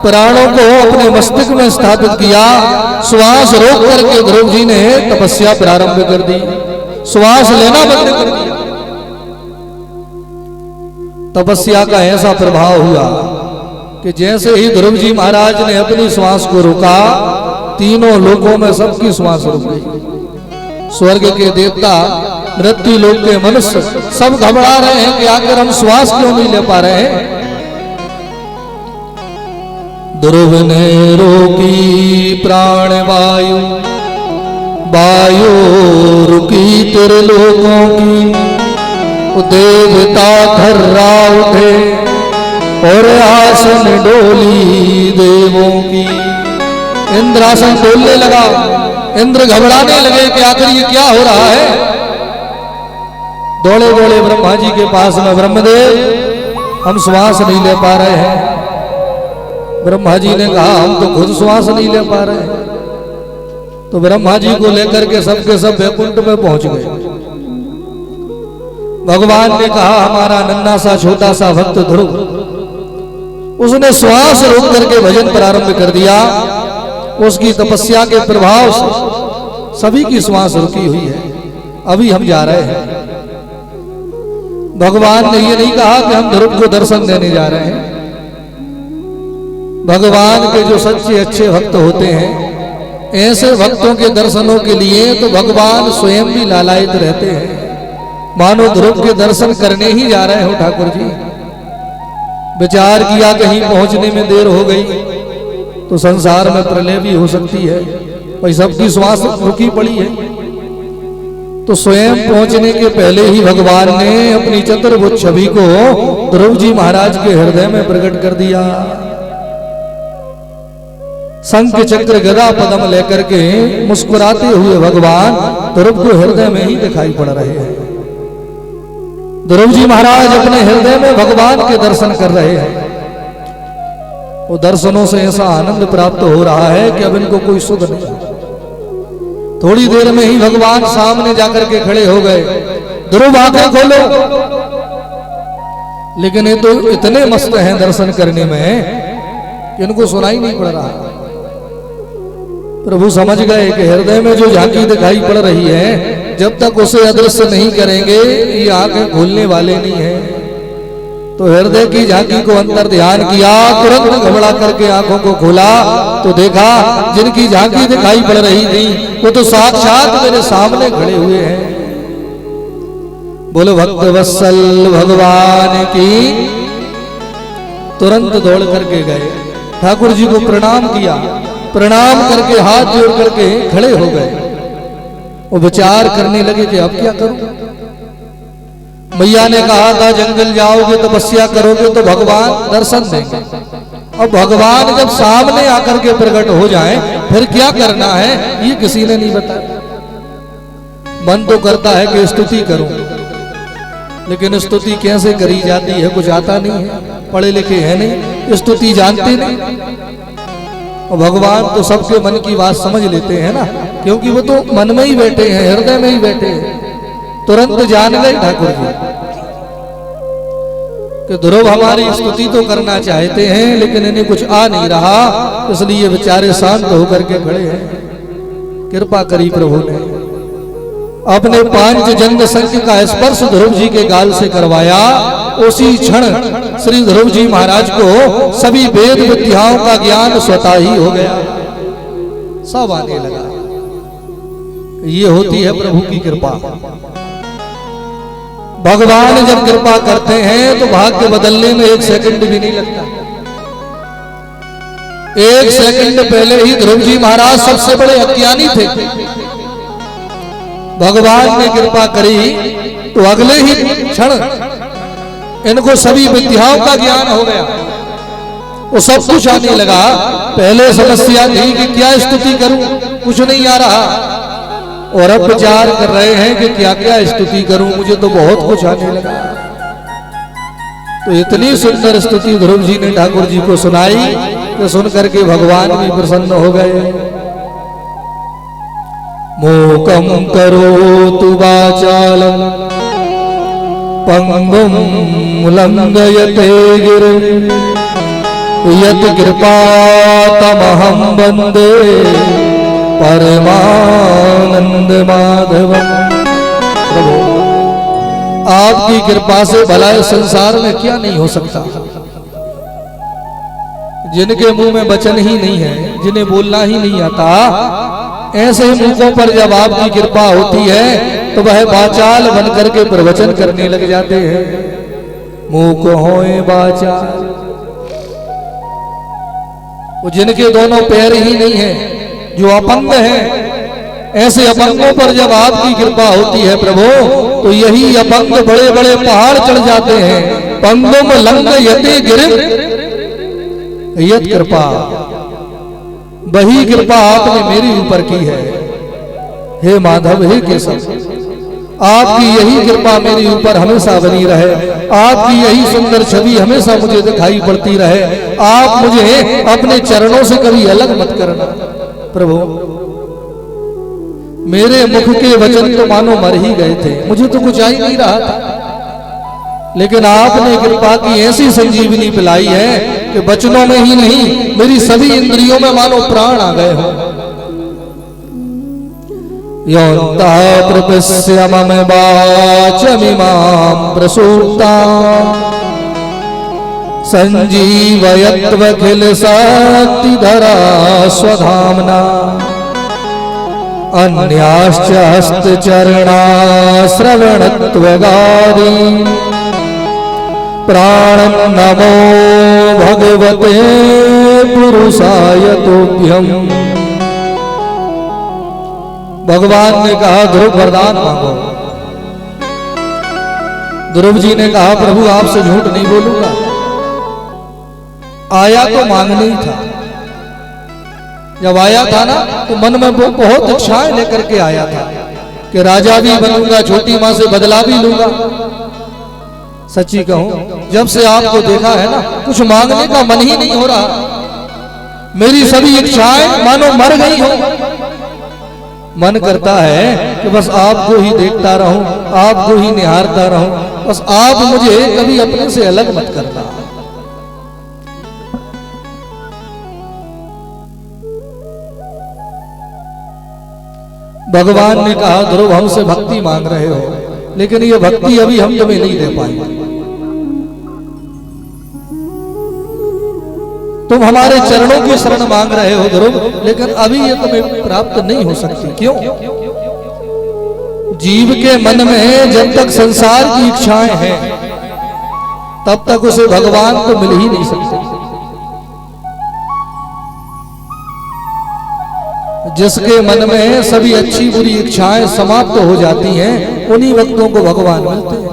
प्राणों को अपने मस्तिष्क में स्थापित किया। श्वास रोक करके ध्रुव जी ने तपस्या प्रारंभ कर दी, श्वास लेना बंद कर दिया। तपस्या का ऐसा प्रभाव हुआ कि जैसे ही ध्रुव जी महाराज ने अपनी श्वास को रोका, तीनों लोकों में सबकी श्वास रुक गई। स्वर्ग के देवता, मृत्यु लोक के मनुष्य सब घबरा रहे हैं कि आखिर हम श्वास क्यों नहीं ले पा रहे हैं। ध्रुव ने रोकी प्राण वायु, वायु रुकी त्रिलोकों की। देवता थर्रा उठे और आसन डोली देवों की। इंद्रासन डोलने लगा, इंद्र घबराने लगे कि आखिर ये क्या हो रहा है। दौड़े दौड़े ब्रह्मा जी के पास में, ब्रह्मदेव हम श्वास नहीं ले पा रहे हैं। ब्रह्मा जी ने कहा हम तो खुद श्वास नहीं ले पा रहे हैं। तो ब्रह्मा जी को लेकर के सबके सब वैकुंठ में पहुंच गए। भगवान ने कहा हमारा नन्हा सा छोटा सा भक्त ध्रुव, उसने श्वास रोक करके भजन प्रारंभ कर दिया। उसकी तपस्या के प्रभाव से सभी की श्वास रुकी हुई है। अभी हम जा रहे हैं। भगवान ने ये नहीं कहा कि हम ध्रुव को दर्शन देने जा रहे हैं। भगवान के जो सच्चे अच्छे भक्त होते हैं, ऐसे भक्तों के दर्शनों के लिए तो भगवान स्वयं भी लालायित रहते हैं। मानो ध्रुव के दर्शन करने ही जा रहे हो ठाकुर जी। विचार किया कहीं पहुंचने में देर हो गई तो संसार में प्रलय भी हो सकती है, भाई सबकी श्वास रुकी पड़ी है। तो स्वयं पहुंचने के पहले ही भगवान ने अपनी चतुर्भुज छवि को ध्रुव जी महाराज के हृदय में प्रकट कर दिया। शंख चक्र गदा पद्म लेकर के मुस्कुराते हुए भगवान ध्रुव को हृदय में ही दिखाई पड़ रहे हैं। ध्रुव जी महाराज अपने हृदय में भगवान के दर्शन कर रहे हैं। वो दर्शनों से ऐसा आनंद प्राप्त हो रहा है कि अब इनको कोई सुध नहीं। थोड़ी देर में ही भगवान सामने जाकर के खड़े हो गए। ध्रुव आंखें खोलो। लेकिन ये तो इतने मस्त हैं दर्शन करने में कि इनको सुनाई नहीं पड़ रहा। प्रभु समझ गए कि हृदय में जो झांकी दिखाई पड़ रही है, जब तक उसे अदृश्य नहीं करेंगे ये आंखें खोलने वाले नहीं है। तो हृदय की झांकी को अंतर ध्यान किया, तुरंत घबरा करके आंखों को खोला तो देखा जिनकी झांकी दिखाई पड़ रही थी वो तो साक्षात मेरे सामने खड़े हुए हैं। बोलो भक्त वत्सल भगवान की। तुरंत दौड़ करके गए, ठाकुर जी को प्रणाम किया, प्रणाम करके हाथ जोड़ करके खड़े हो गए। वो विचार करने लगे कि अब क्या करूं। मैया ने कहा था जंगल जाओगे तपस्या करोगे तो भगवान दर्शन देंगे। अब भगवान जब सामने आकर के प्रकट हो जाए फिर क्या करना है ये किसी ने नहीं बताया। मन तो करता है कि स्तुति करूं, लेकिन स्तुति कैसे करी जाती है कुछ आता नहीं है, पढ़े लिखे हैं नहीं, स्तुति जानते नहीं। और भगवान तो सबके मन की बात समझ लेते हैं ना, क्योंकि वो तो मन में ही बैठे हैं, हृदय में ही बैठे हैं। तुरंत जान गए ठाकुर जी कि ध्रुव हमारी स्तुति तो करना चाहते हैं लेकिन इन्हें कुछ आ नहीं रहा, इसलिए बेचारे शांत होकर के खड़े हैं। कृपा करी प्रभु ने, अपने पांचजन्य शंख का स्पर्श ध्रुव जी के गाल से करवाया। उसी क्षण श्री ध्रुव जी महाराज को सभी वेद विद्याओं का ज्ञान स्वतः ही हो गया, सब आने लगा। ये होती है प्रभु की कृपा। भगवान जब कृपा करते हैं तो भाग्य बदलने में एक सेकंड भी नहीं लगता। एक सेकंड पहले ही ध्रुव जी महाराज सबसे बड़े अज्ञानी थे, भगवान ने कृपा करी तो अगले ही क्षण इनको सभी विद्याओं का ज्ञान हो गया, वो सब कुछ आने लगा। पहले समस्या थी कि क्या स्तुति करूं, कुछ नहीं आ रहा, और अब विचार कर रहे हैं कि क्या क्या स्तुति करूं, मुझे तो बहुत कुछ आने लगा। तो इतनी सुंदर स्तुति ध्रुव जी ने ठाकुर जी को सुनाई कि सुन करके भगवान भी प्रसन्न हो गए। मोकम करोतु वाचालम पंगुम लंघयते गिरिम यत कृपा तमहं वंदे परमानंद माधव। प्रभु आपकी कृपा से भला इस संसार में क्या नहीं हो सकता। जिनके मुंह में वचन ही नहीं है, जिन्हें बोलना ही नहीं आता, ऐसे मुखों पर जब आपकी कृपा होती है तो वह वाचाल बन करके प्रवचन करने लग जाते हैं। मुख होए वाचाल। वो जिनके दोनों पैर ही नहीं है, जो अपंग हैं, ऐसे अपंगों पर जब आपकी कृपा होती है प्रभु, तो यही अपंग बड़े बड़े पहाड़ चढ़ जाते हैं। पंगुम लंग यति गिरिम यत कृपा। वही कृपा आपने मेरे ऊपर की है। हे माधव, हे केशव, आपकी यही कृपा मेरे ऊपर हमेशा बनी रहे। आपकी यही सुंदर छवि हमेशा मुझे दिखाई पड़ती रहे। आप मुझे अपने चरणों से कभी अलग मत करना प्रभु। मेरे मुख के वचन तो मानो मर ही गए थे, मुझे तो कुछ आ ही नहीं रहा था, लेकिन आपने कृपा की ऐसी संजीवनी पिलाई है कि वचनों में ही नहीं, मेरी सभी इंद्रियों में मानो प्राण आ गए हो। योऽन्तः प्रपश्य मम वाचमिमां प्रसूप्तां संजीवयत्वखिल शक्तिधरा स्वधाम्ना। अन्याश्च हस्तचरणाश्रवणत्वगादि प्राणं नमो भगवते पुरुषाय तुभ्यम्। भगवान ने कहा ध्रुव वरदान मांगो। ध्रुव जी ने कहा प्रभु आपसे झूठ नहीं बोलूंगा, आया तो मांगने ही था। जब आया था ना तो मन में बहुत इच्छाएं लेकर के आया था कि राजा भी बनूंगा, छोटी मां से बदला भी लूंगा। सच्ची कहूं, जब से आपको देखा है ना, कुछ मांगने का मन ही नहीं हो रहा। मेरी सभी इच्छाएं मानो मर गई हो। मन करता है कि बस आपको ही देखता रहूं, आपको ही निहारता रहूं, बस आप मुझे कभी अपने से अलग मत करना। भगवान ने कहा ध्रुव हमसे भक्ति मांग रहे हो, लेकिन ये भक्ति अभी हम तुम्हें नहीं दे पाएंगे। तुम हमारे चरणों की शरण मांग रहे हो ध्रुव, लेकिन अभी ये तुम्हें प्राप्त नहीं हो सकती। क्यों? जीव के मन में जब तक संसार की इच्छाएं हैं, तब तक उसे भगवान तो मिल ही नहीं सकते। जिसके मन में सभी अच्छी बुरी इच्छाएं समाप्त हो जाती हैं, उन्हीं वक्तों को भगवान मिलते हैं।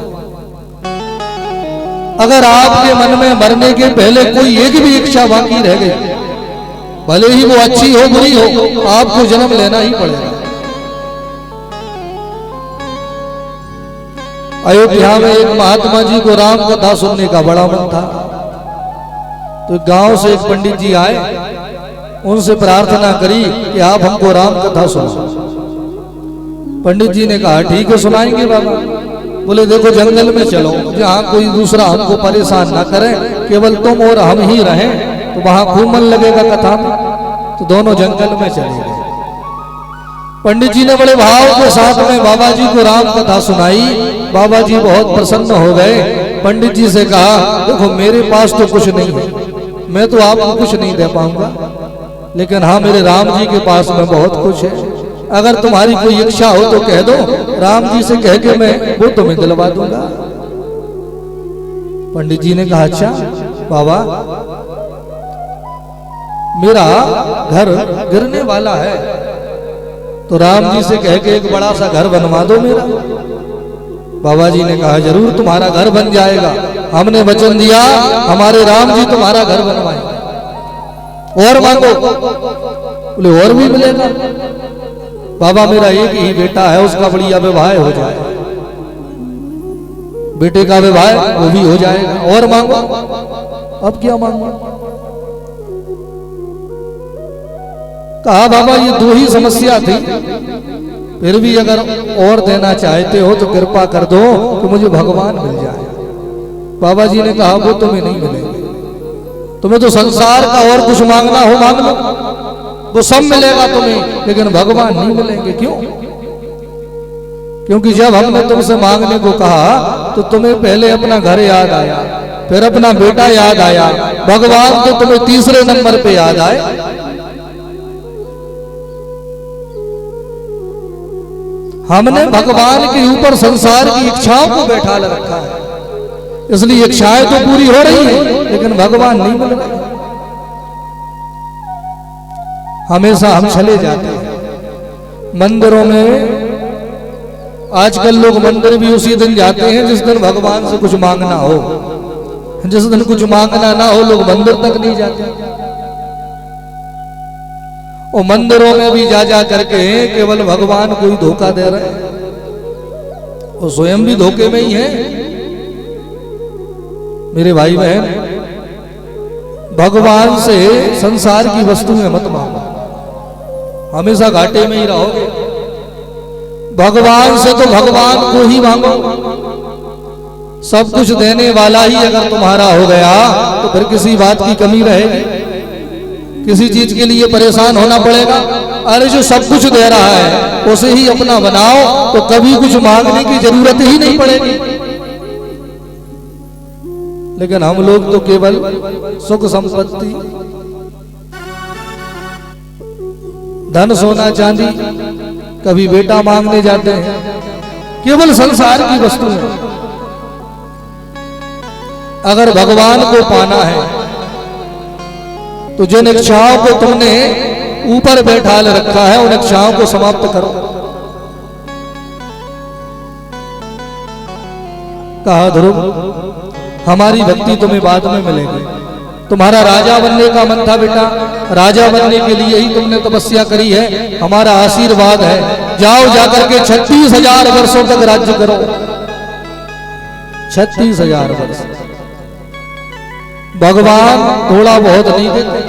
अगर आपके मन में मरने के पहले कोई एक भी इच्छा बाकी रह गई, भले ही वो अच्छी हो बुरी हो, आपको जन्म लेना ही पड़ेगा। अयोध्या में एक महात्मा जी को राम कथा सुनने का बड़ा मन था, तो गांव से एक पंडित जी आए, उनसे प्रार्थना करी कि आप हमको राम कथा सुनाओ। पंडित जी ने कहा ठीक है सुनाएंगे बाबा। बोले देखो जंगल में चलो, जहाँ कोई दूसरा हमको परेशान ना करे, केवल तुम और हम ही रहें, तो वहां खूब मन लगेगा कथा में। तो दोनों जंगल में चले गए। पंडित जी ने बड़े भाव के साथ में बाबा जी को राम कथा सुनाई। बाबा जी बहुत प्रसन्न हो गए। पंडित जी से कहा देखो मेरे पास तो कुछ नहीं है, मैं तो आपको कुछ नहीं दे पाऊंगा, लेकिन हाँ मेरे राम जी के पास में बहुत कुछ है। अगर तुम्हारी कोई इच्छा हो तो कह दो, राम जी से कह के मैं वो तुम्हें दिलवा दूंगा। पंडित जी ने कहा अच्छा बाबा, मेरा घर गिरने वाला है, तो राम जी से कह के एक बड़ा सा घर बनवा दो मेरा। बाबा जी ने कहा जरूर तुम्हारा घर बन जाएगा, हमने वचन दिया हमारे राम जी तुम्हारा घर बनवाएंगे। और मांगो। बोले और भी मिलेगा। बाबा मेरा एक ही बेटा है, उसका बढ़िया विवाह हो जाए, बेटे का विवाह वो भी हो जाएगा। और मांगो। अब क्या मांगो? कहा बाबा ये दो ही समस्या थी, फिर भी अगर और देना चाहते हो तो कृपा कर दो कि मुझे भगवान मिल जाए। बाबा जी ने कहा वो तुम्हें नहीं मिलेंगे, तुम्हें तो संसार का और कुछ मांगना हो मांग लो, वो सब मिलेगा तुम्हें, लेकिन भगवान नहीं मिलेंगे। क्यों? क्योंकि जब हमने तुमसे मांगने को कहा तो तुम्हें पहले अपना घर याद आया, फिर अपना बेटा याद आया, भगवान तो तुम्हें तीसरे नंबर पे याद आए। हमने भगवान के ऊपर संसार की इच्छाओं को बैठा रखा है, इसलिए इच्छाएं तो पूरी हो रही है लेकिन भगवान नहीं मिल रहे। हमेशा हम चले जाते हैं मंदिरों में। आजकल लोग मंदिर भी उसी दिन जाते हैं जिस दिन भगवान से कुछ मांगना हो। जिस दिन कुछ मांगना ना हो लोग मंदिर तक नहीं जाते। और मंदिरों में भी जा जा करके केवल भगवान को ही धोखा दे रहे हैं, और स्वयं भी धोखे में ही है। मेरे भाई बहन, भगवान से संसार की वस्तुएं मत मांगो, हमेशा घाटे में ही रहोगे। भगवान से तो भगवान को ही मांगो। सब कुछ देने वाला ही अगर तुम्हारा हो गया तो फिर किसी बात की कमी रहेगी, किसी चीज के लिए परेशान होना पड़ेगा। अरे जो सब कुछ दे रहा है उसे ही अपना बनाओ तो कभी कुछ मांगने की जरूरत ही नहीं पड़ेगी। लेकिन हम लोग तो केवल सुख संपत्ति, धन सोना चांदी, कभी बेटा मांगने जाते हैं, केवल संसार की वस्तु है। अगर भगवान को पाना है तो जिन इच्छाओं को तुमने ऊपर बैठा रखा है उन इच्छाओं को समाप्त करो। कहा ध्रुव, हमारी भक्ति तुम्हें बाद में मिलेगी। तुम्हारा राजा बनने का मन था बेटा, राजा बनने के लिए ही तुमने तपस्या करी है। हमारा आशीर्वाद है, जाओ जाकर के 36,000 वर्षों तक राज्य करो। 36,000 वर्ष। भगवान थोड़ा बहुत नहीं देते,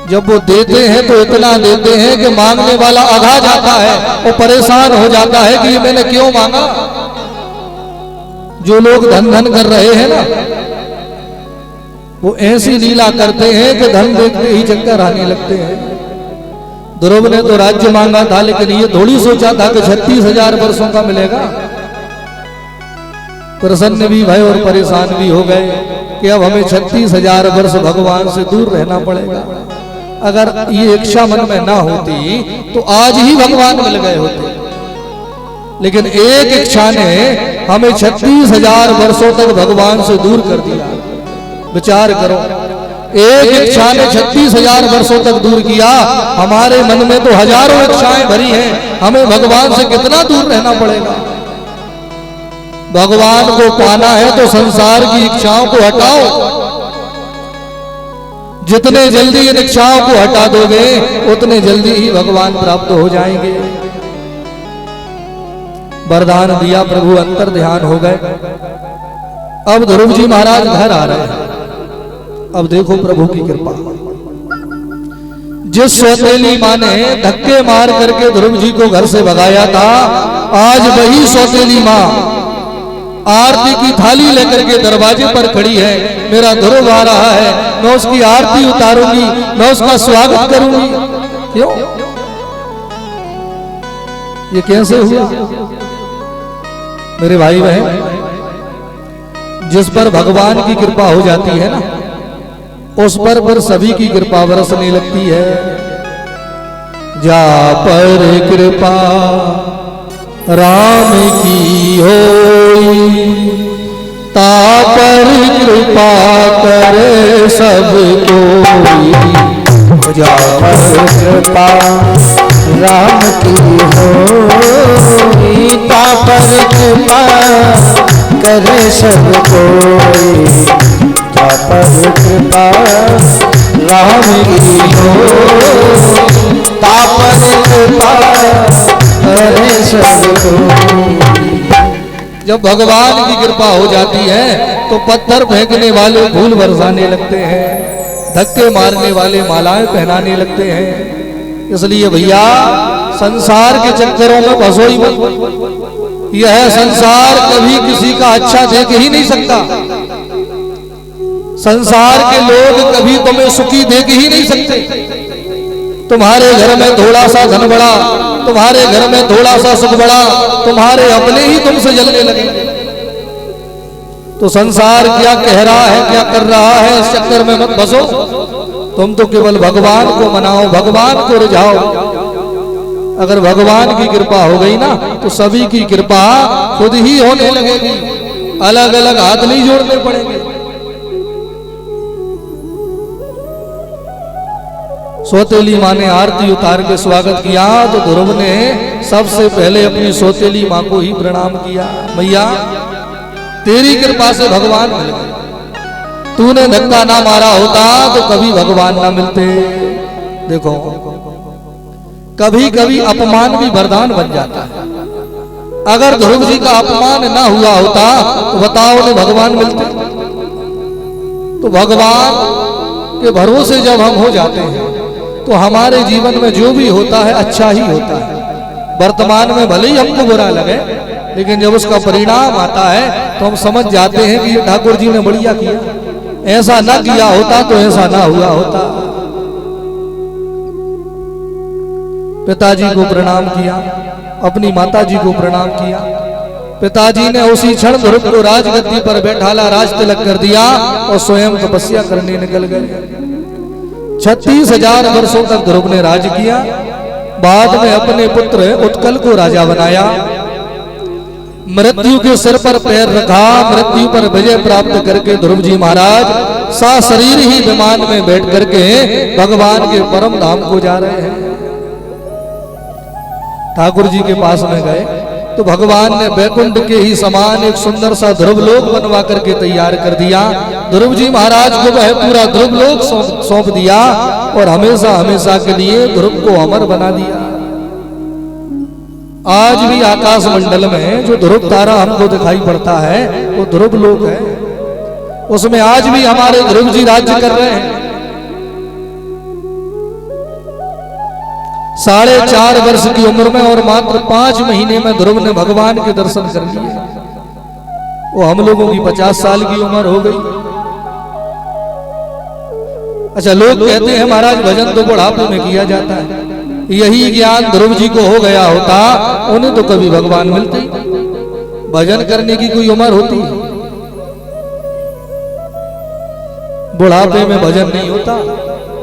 जब वो देते हैं तो इतना देते हैं कि मांगने वाला आघा जाता है और परेशान हो जाता है कि ये मैंने क्यों मांगा। जो लोग धन धन कर रहे हैं ना, वो ऐसी लीला करते हैं कि धन देखते ही चक्कर आने लगते हैं। ध्रुव ने तो राज्य मांगा था, लेकिन ये थोड़ी सोचा था कि 36,000 वर्षों का मिलेगा। प्रसन्न भी भय और परेशान भी हो गए कि अब हमें 36,000 वर्ष भगवान से दूर रहना पड़ेगा। अगर ये इच्छा मन में ना होती तो आज ही भगवान मिल गए होते, लेकिन एक इच्छा ने हमें 36,000 वर्षों तक भगवान से दूर कर दिया। विचार करो, एक इच्छा ने 36,000 वर्षों तक दूर किया। हमारे मन में तो हजारों इच्छाएं भरी हैं, हमें भगवान से कितना दूर रहना पड़ेगा। भगवान को पाना है तो संसार की इच्छाओं को हटाओ। जितने जल्दी इन इच्छाओं को हटा दोगे उतने जल्दी ही भगवान प्राप्त हो जाएंगे। वरदान दिया प्रभु, अंतर ध्यान हो गए। अब ध्रुव जी महाराज घर आ रहे हैं। अब देखो प्रभु की कृपा। जिस सौतेली माँ ने धक्के मार करके ध्रुव जी को घर से भगाया था, आज वही सौतेली माँ आरती की थाली लेकर के दरवाजे पर खड़ी है। मेरा ध्रुव आ रहा है, मैं उसकी आरती उतारूंगी, मैं उसका स्वागत करूंगी। क्यों? ये कैसे हुआ? मेरे भाई बहन, जिस पर भगवान की कृपा हो जाती है ना, उस पर फिर सभी की कृपा बरसने लगती है। जा पर कृपा राम की होई, ता पर कृपा करे सब कोई। जा पर कृपा राम की होई, ता पर कृपा करे सब कोई। ता पर कृपा राम की होई, ता पर कृपा करे सब कोई। जब भगवान की कृपा हो जाती है तो पत्थर फेंकने वाले फूल बरसाने लगते हैं, धक्के मारने वाले मालाएं पहनाने लगते हैं। इसलिए भैया, संसार के चक्करों में फंसो ही मत। यह संसार कभी किसी का अच्छा देख ही नहीं सकता। संसार के लोग कभी तुम्हें सुखी देख ही नहीं सकते। तुम्हारे घर में थोड़ा सा धन बढ़ा, तुम्हारे घर में थोड़ा सा सुख बढ़ा, तुम्हारे अपने ही तुमसे जलने लगे। तो संसार क्या कह रहा है, क्या कर रहा है, इस चक्कर में मत फंसो। तुम तो केवल भगवान को मनाओ, भगवान को रिझाओ। अगर भगवान की कृपा हो गई ना तो सभी की कृपा खुद ही होने लगेगी। अलग अलग हाथ नहीं जोड़ने पड़ेंगे। सौतेली माँ ने आरती उतार के स्वागत किया तो ध्रुव ने सबसे पहले अपनी सौतेली माँ को ही प्रणाम किया। मैया तेरी कृपा से भगवान मिल गए। तूने धक्का ना मारा होता तो कभी भगवान ना मिलते। देखो कभी कभी अपमान भी वरदान बन जाता है। अगर ध्रुव जी का अपमान ना हुआ होता तो बताओ उन्हें भगवान मिलते। तो भगवान के भरोसे जब हम हो जाते हैं तो हमारे जीवन में जो भी होता है अच्छा ही होता है। वर्तमान में भले ही हमको बुरा लगे, लेकिन जब उसका परिणाम आता है तो हम समझ जाते हैं कि ये ठाकुर जी ने बढ़िया किया। ऐसा ना किया होता तो ऐसा ना हुआ होता। पिताजी को प्रणाम किया, अपनी माताजी को प्रणाम किया। पिताजी ने उसी क्षण ध्रुव को राजगद्दी पर बैठाला, राज तिलक कर दिया और स्वयं तपस्या करने निकल गए। 36,000 वर्षों तक ध्रुव ने राज किया। बाद में अपने पुत्र उत्कल को राजा बनाया। मृत्यु के सिर पर पैर रखा, मृत्यु पर विजय प्राप्त करके ध्रुव जी महाराज सशरीर ही विमान में बैठ करके भगवान के परम धाम को जा रहे हैं। ठाकुर जी के पास में गए तो भगवान ने वैकुंठ के ही समान एक सुंदर सा ध्रुव लोक बनवा करके तैयार कर दिया। ध्रुव जी महाराज को वह पूरा ध्रुव लोक सौंप दिया और हमेशा हमेशा के लिए ध्रुव को अमर बना दिया। आज भी आकाश मंडल में जो ध्रुव तारा हमको दिखाई पड़ता है वो ध्रुव लोक है। उसमें आज भी हमारे ध्रुव जी राज्य कर रहे हैं। 4.5 वर्ष की उम्र में और मात्र 5 महीने में ध्रुव ने भगवान के दर्शन कर लिए। वो हम लोगों की 50 साल की उम्र हो गई। अच्छा, लोग कहते हैं महाराज भजन तो बुढ़ापे में किया जाता है। यही ज्ञान ध्रुव जी को हो गया होता उन्हें तो कभी भगवान मिलते। भजन करने की कोई उम्र होती है? बुढ़ापे में भजन नहीं होता।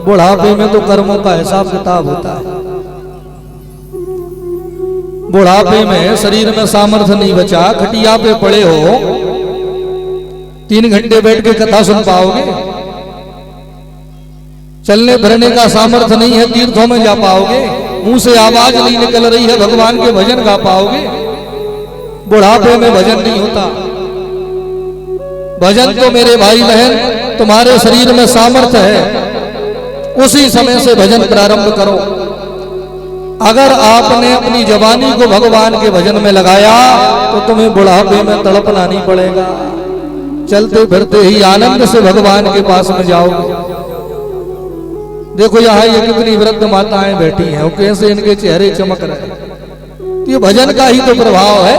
बुढ़ापे में तो कर्मों का हिसाब किताब होता है। बुढ़ापे में शरीर में सामर्थ्य नहीं बचा, खटिया पे पड़े हो, 3 घंटे बैठ के कथा सुन पाओगे? चलने फिरने का सामर्थ्य नहीं है, तीर्थों में जा पाओगे? मुंह से आवाज नहीं निकल रही है, भगवान के भजन गा पाओगे? बुढ़ापे में भजन नहीं होता। भजन तो मेरे भाई बहन तुम्हारे शरीर में सामर्थ्य है, उसी समय से भजन प्रारंभ करो। अगर आपने अपनी जवानी को भगवान के भजन में लगाया तो तुम्हें बुढ़ापे में तड़पना नहीं पड़ेगा। चलते फिरते ही आनंद से भगवान के पास में जाओगे। देखो यहाँ ये कितनी वृद्ध माताएं बैठी हैं, वो कैसे इनके चेहरे चमक रहे हैं। ये भजन का ही तो प्रभाव है।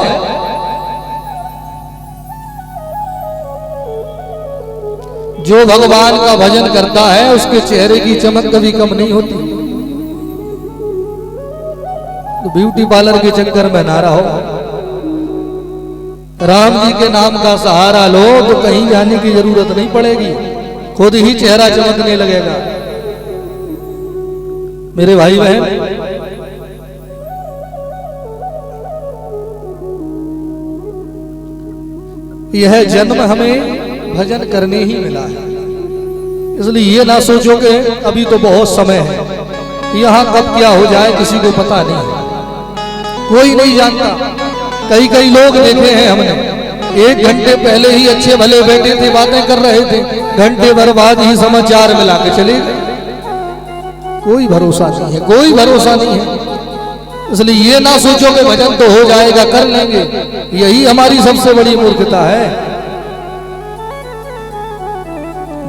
जो भगवान का भजन करता है उसके चेहरे की चमक कभी कम नहीं होती। तो ब्यूटी पार्लर के चक्कर में ना रहो। राम जी के नाम का सहारा लो तो कहीं जाने की जरूरत नहीं पड़ेगी, खुद ही चेहरा चमकने लगेगा। मेरे भाई बहन, यह जन्म हमें भजन करने ही मिला है। इसलिए ये ना सोचो कि अभी तो बहुत समय है, यहाँ कब क्या हो जाए किसी को पता नहीं है, कोई नहीं जानता। कई लोग देखे हैं हमने, 1 घंटे पहले ही अच्छे भले बैठे थे, बातें कर रहे थे, घंटे भर बाद ही समाचार मिला के चले गए। कोई भरोसा नहीं है, कोई भरोसा नहीं है। इसलिए ये ना सोचो कि भजन तो हो जाएगा, कर लेंगे। यही हमारी सबसे बड़ी मूर्खता है।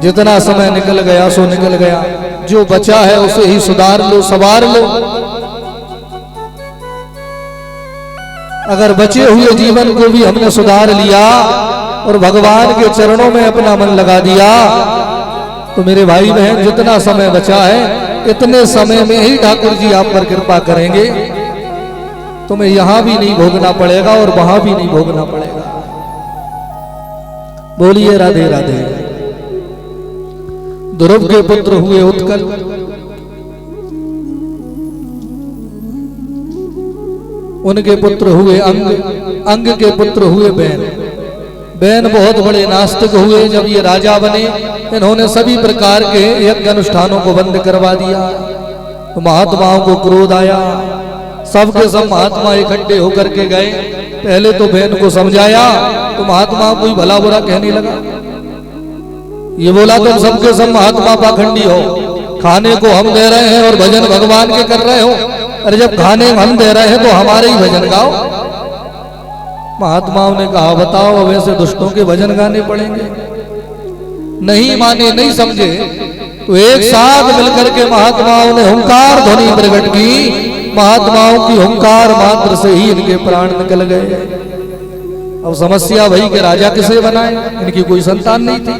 जितना समय निकल गया सो निकल गया, जो बचा है उसे ही सुधार लो, संवार लो। अगर बचे हुए जीवन को भी हमने सुधार लिया और भगवान के चरणों में अपना मन लगा दिया, तो मेरे भाई बहन जितना समय बचा है इतने समय में ही ठाकुर जी आप पर कृपा करेंगे। तुम्हें यहां भी नहीं भोगना पड़ेगा और वहां भी नहीं भोगना पड़ेगा। बोलिए राधे राधे। ध्रुव के पुत्र हुए उत्कल, उनके पुत्र हुए अंग, अंग के पुत्र हुए बैन, बैन बहुत बड़े नास्तिक हुए। जब ये राजा बने इन्होंने सभी प्रकार के यज्ञ अनुष्ठानों को बंद करवा दिया। तो महात्माओं को क्रोध आया, सबके सब महात्मा इकट्ठे होकर के गए। पहले तो बैन को समझाया तो महात्मा कोई भला बुरा कहने लगा। ये बोला तुम सबके सब महात्मा पाखंडी हो, खाने को हम दे रहे हैं और भजन भगवान के कर रहे हो। अरे जब खाने हम दे रहे हैं तो हमारे ही भजन गाओ। महात्माओं ने कहा बताओ अब ऐसे दुष्टों के भजन गाने पड़ेंगे। नहीं माने, नहीं समझे, तो एक साथ मिलकर के महात्माओं ने हुंकार ध्वनि प्रकट की। महात्माओं की हुंकार मात्र से ही इनके प्राण निकल गए। अब समस्या वही कि राजा किसे बनाए, इनकी कोई संतान नहीं थी।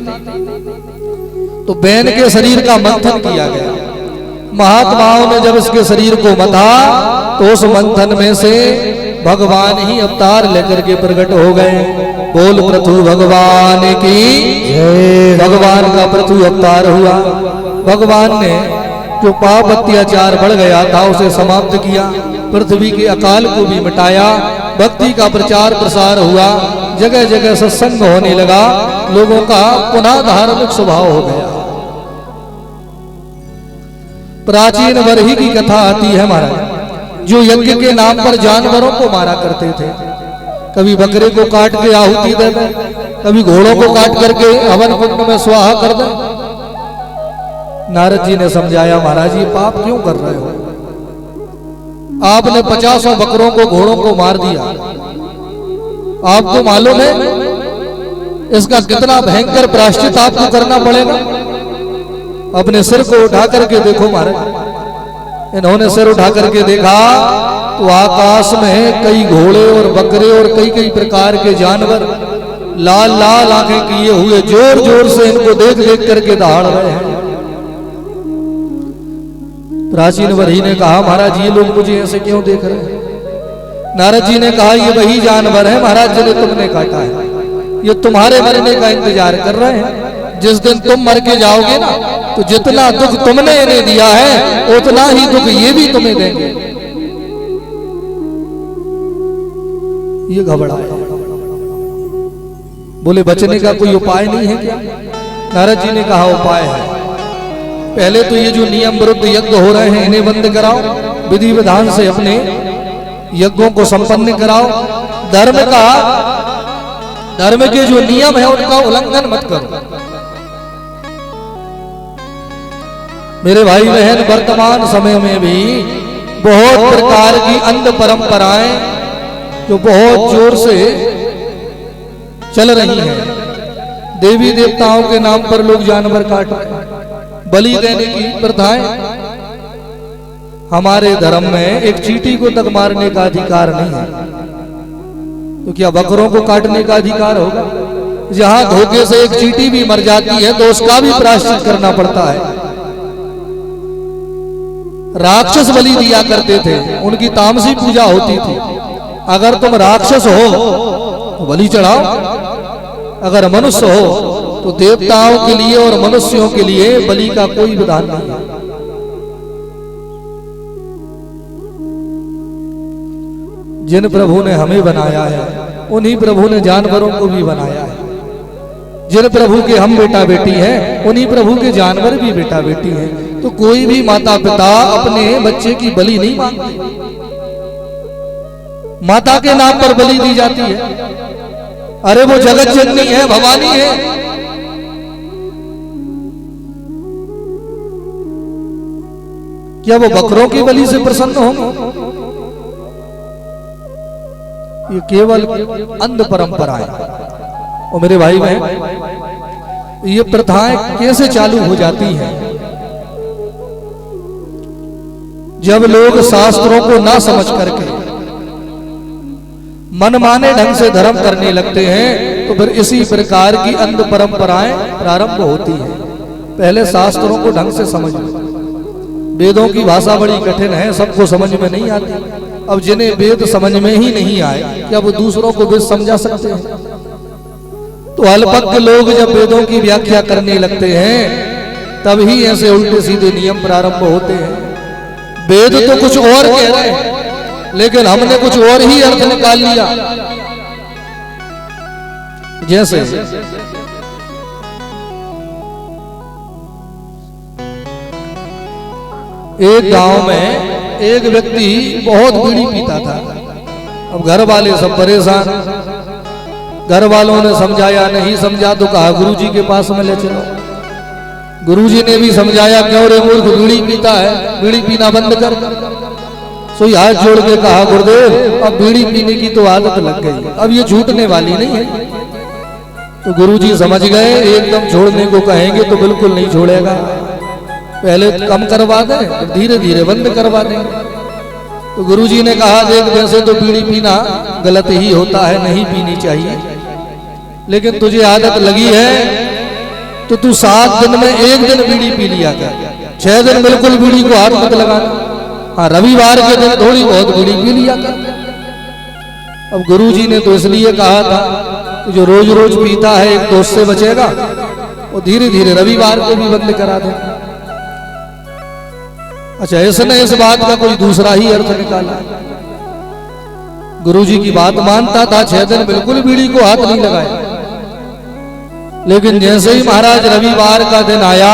तो बैन के शरीर का मंथन किया गया। महात्माओं ने जब इसके शरीर को मथा तो उस मंथन में से भगवान ही अवतार लेकर के प्रकट हो गए। बोल पृथु भगवान की जय। भगवान का पृथु अवतार हुआ। भगवान ने जो पाप अत्याचार बढ़ गया था उसे समाप्त किया, पृथ्वी के अकाल को भी मिटाया। भक्ति का प्रचार प्रसार हुआ, जगह जगह सत्संग होने लगा, लोगों का पुनः धार्मिक स्वभाव हो गया। प्राचीन वरही की कथा आती है महाराज, जो यज्ञ के नाम पर जानवरों को मारा करते थे। कभी बकरे को काट के आहुति दे दें, कभी घोड़ों को काट करके हवन कुंड में स्वाहा कर दें। नारद जी ने समझाया महाराज ये पाप क्यों कर रहे हो? आपने 50 बकरों को घोड़ों को मार दिया। आपको मालूम है इसका कितना भयंकर प्रायश्चित आपको करना पड़ेगा? अपने सिर को उठा करके देखो महाराज। इन्होंने सिर उठा करके देखा तो आकाश में कई घोड़े और बकरे और कई कई प्रकार के जानवर लाल लाल आंखें किए हुए जोर जोर से इनको देख देख करके दहाड़ रहे हैं। प्राचीन वरही ने कहा महाराज ये लोग मुझे ऐसे क्यों देख रहे हैं? नारद जी ने कहा ये वही जानवर है महाराज जिन्हें तुमने काटा है। ये तुम्हारे मरने का इंतजार कर रहे हैं। जिस दिन तुम मर के जाओगे ना तो जितना दुख तुमने इन्हें दिया है उतना ही दुख ये भी तुम्हें देंगे। ये घबराए, बोले बचने का कोई उपाय नहीं है क्या? नारद जी ने कहा उपाय है। पहले तो ये जो नियम विरुद्ध यज्ञ हो रहे हैं इन्हें बंद कराओ, विधि विधान से अपने यज्ञों को संपन्न कराओ। धर्म के जो नियम है उनका उल्लंघन मत करो। मेरे भाई बहन वर्तमान समय में भी बहुत प्रकार की अंध परंपराएं जो बहुत जोर से चल रही हैं। देवी देवताओं के नाम पर लोग जानवर काट रहे हैं, बलि देने की प्रथाएं। हमारे धर्म में एक चींटी को तक मारने का अधिकार नहीं है, तो क्या बकरों को काटने का अधिकार होगा? जहां धोखे से एक चींटी भी मर जाती है तो उसका भी प्रायश्चित करना पड़ता है। राक्षस बलि दिया करते थे, उनकी तामसी पूजा होती थी। अगर तुम राक्षस हो तो बलि चढ़ाओ, अगर मनुष्य हो तो देवताओं के लिए और मनुष्यों के लिए बलि का कोई विधान नहीं है। जिन प्रभु ने हमें बनाया है उन्हीं प्रभु ने जानवरों को भी बनाया है। जिन प्रभु के हम बेटा बेटी हैं उन्हीं प्रभु के जानवर भी बेटा बेटी हैं। तो कोई भी माता पिता अपने बच्चे की बलि नहीं मांगते। माता के नाम पर बलि दी जाती है। अरे वो जगत जननी है, भवानी है। क्या वो बकरों की बलि से प्रसन्न होंगे? ये केवल अंध परंपरा है। और मेरे भाई बहन ये प्रथाएं कैसे चालू हो जाती हैं? जब लोग शास्त्रों को ना समझ करके मनमाने ढंग से धर्म करने लगते हैं तो फिर इसी प्रकार की अंध परंपराएं प्रारंभ होती हैं। पहले शास्त्रों को ढंग से समझ लो। वेदों की भाषा बड़ी कठिन है, सबको समझ में नहीं आती। अब जिन्हें वेद समझ में ही नहीं आए, क्या वो दूसरों को वेद समझा सकते हैं? तो अल्पज्ञ लोग जब वेदों की व्याख्या करने लगते हैं तभी ऐसे उल्टे सीधे नियम प्रारंभ होते हैं। वेद तो कुछ और कह रहे हैं लेकिन हमने कुछ और ही अर्थ निकाल लिया। जैसे एक गांव में एक व्यक्ति बहुत बीड़ी पीता था। अब घर वाले सब परेशान, घर वालों ने समझाया, नहीं समझा तो कहा गुरुजी के पास में ले चलो। गुरुजी ने भी समझाया, क्यों रे मूर्ख, बीड़ी पीता है, बीड़ी पीना बंद कर। सो हाथ जोड़ के कहा, गुरुदेव अब बीड़ी पीने की तो आदत लग गई, अब ये छूटने वाली नहीं है। तो गुरुजी समझ गए एकदम छोड़ने को कहेंगे तो बिल्कुल नहीं छोड़ेगा, पहले कम करवा दें, धीरे धीरे बंद करवा देंगे। तो गुरुजी ने कहा, देख वैसे तो बीड़ी पीना गलत ही होता है, नहीं पीनी चाहिए, लेकिन तुझे आदत लगी है तो तू 7 दिन में 1 दिन बीड़ी पी लिया कर, 6 दिन बिल्कुल बीड़ी को हाथ मत लगाना, हाँ रविवार के दिन थोड़ी बहुत बीड़ी पी लिया कर। अब गुरुजी ने तो इसलिए कहा था कि जो रोज रोज पीता है एक दोस्त से बचेगा, और धीरे धीरे रविवार को भी बंद करा देगा। अच्छा, इसने इस बात का कोई दूसरा ही अर्थ निकाला। गुरुजी की बात मानता था, 6 दिन बिल्कुल बीड़ी को हाथ नहीं लगाया, लेकिन जैसे ही महाराज रविवार का दिन आया,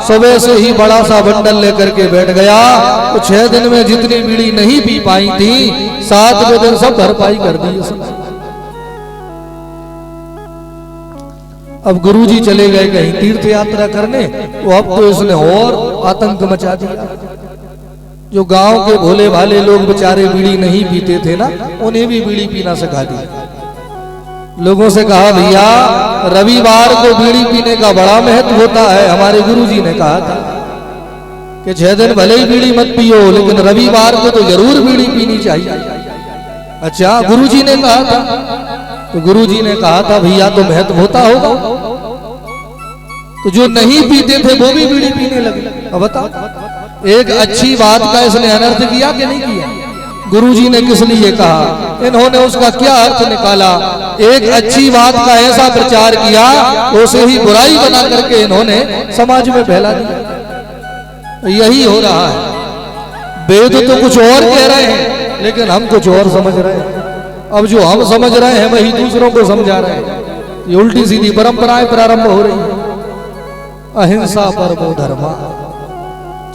सुबह से ही बड़ा सा बंडल लेकर के बैठ गया, तो 6 दिन में जितनी बीड़ी नहीं पी पाई थी, 7वें दिन सब भरपाई कर दी इसने। अब गुरुजी चले गए कहीं तीर्थ यात्रा करने, तो अब तो इसने और आतंक मचा दिया। जो गांव के भोले भाले लोग बेचारे बीड़ी नहीं पीते थे ना, उन्हें भी बीड़ी पीना सिखा दिया। लोगों से कहा, भैया रविवार को बीड़ी पीने का बड़ा महत्व होता है। हमारे गुरुजी ने कहा था कि 6 दिन भले ही बीड़ी मत पियो, लेकिन रविवार को तो जरूर बीड़ी पीनी चाहिए। अच्छा, गुरुजी ने कहा था, तो गुरुजी ने कहा था भैया तो महत्व होता होगा, तो जो नहीं पीते थे वो भी बीड़ी पीने लगे। अब बताओ, एक अच्छी बात का इसने अनर्थ किया कि नहीं किया? गुरुजी ने किस लिए कहा, इन्होंने उसका क्या अर्थ निकाला? एक अच्छी बात का ऐसा प्रचार किया, उसे ही बुराई बना करके इन्होंने समाज में फैला दिया। यही हो रहा है। वेद तो कुछ और कह रहे हैं लेकिन हम कुछ और समझ रहे हैं। अब जो हम समझ रहे हैं वही दूसरों को समझा रहे हैं। ये उल्टी सीधी परंपराएं प्रारंभ हो रही है। अहिंसा परमो धर्मा,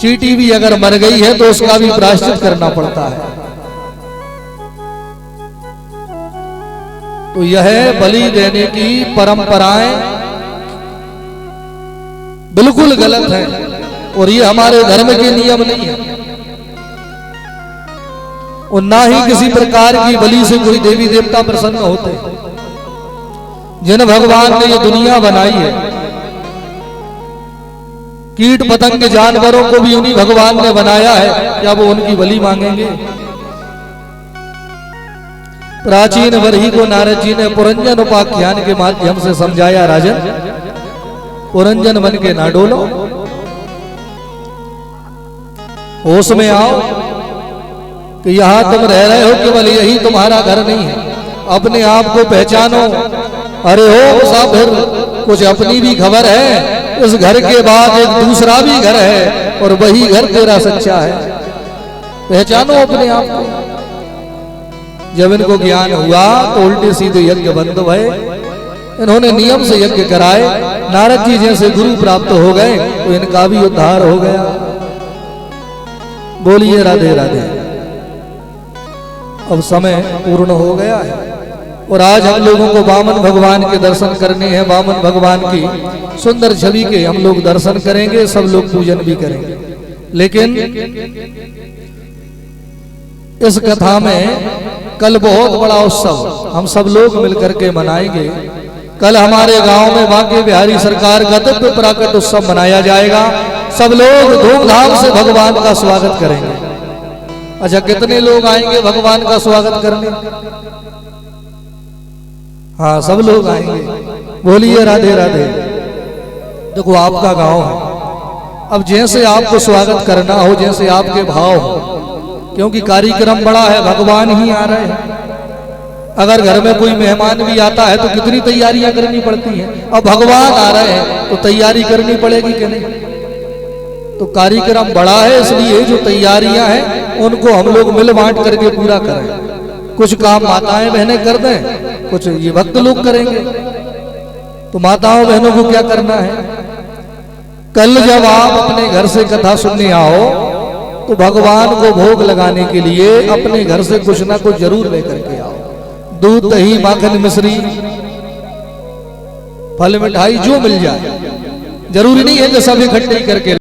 चींटी भी अगर मर गई है तो उसका भी प्रायश्चित करना पड़ता है। तो यह बलि देने की परंपराएं बिल्कुल गलत है और ये हमारे धर्म के नियम नहीं है। और ना ही किसी प्रकार की बलि से कोई देवी देवता प्रसन्न होते। जिन भगवान ने ये दुनिया बनाई है, कीट पतंग जानवरों को भी उन्हीं भगवान ने बनाया है, क्या वो उनकी बलि मांगेंगे? प्राचीन वरही को नारद जी ने पुरंजन उपाख्यान के माध्यम से समझाया, राजन पुरंजन बन के ना डोलो, होश में आओ कि यहां तुम रह रहे हो, केवल यही तुम्हारा घर नहीं है। अपने आप को पहचानो। अरे हो मुसाफिर, कुछ अपनी भी खबर है, इस घर के बाद एक दूसरा भी घर है और वही घर तेरा सच्चा है। पहचानो अपने आप को। जब इनको ज्ञान हुआ तो उल्टे सीधे यज्ञ बंद भये। इन्होंने नियम से यज्ञ कराए, नारद जी जैसे गुरु प्राप्त हो गए तो इनका भी उद्धार हो गया। बोलिए राधे राधे। अब समय पूर्ण हो गया है और आज हम लोगों को वामन भगवान के दर्शन करने हैं। वामन भगवान की सुंदर छवि के हम लोग दर्शन करेंगे, सब लोग पूजन भी करेंगे। लेकिन इस कथा में कल बहुत बड़ा उत्सव हम सब लोग मिलकर के मनाएंगे। कल हमारे गांव में बांके बिहारी सरकार का दिव्य प्राकट उत्सव मनाया जाएगा। सब लोग धूमधाम से भगवान का स्वागत करेंगे। अच्छा, कितने लोग आएंगे भगवान का स्वागत करने? हाँ, सब लोग आएंगे। बोलिए राधे राधे। देखो, आपका गांव है, अब जैसे आपको स्वागत करना हो, जैसे आपके भाव हो, क्योंकि कार्यक्रम बड़ा है, भगवान ही आ रहे हैं। अगर घर में कोई मेहमान भी आता है तो कितनी तैयारियां करनी पड़ती हैं, और भगवान आ रहे हैं तो तैयारी करनी पड़ेगी कि नहीं? तो कार्यक्रम बड़ा है, इसलिए जो तैयारियां हैं उनको हम लोग मिल बांट करके पूरा करें। कुछ काम माताएं बहनें कर दें, कुछ ये भक्त लोग करेंगे। तो माताओं बहनों को क्या करना है? कल जब आप अपने घर से कथा सुनने आओ तो भगवान को भोग लगाने के लिए अपने घर से कुछ ना कुछ जरूर लेकर के आओ। दूध, दही, माखन, मिश्री, फल, मिठाई जो मिल जाए, जरूरी नहीं है कि सब इकट्ठे करके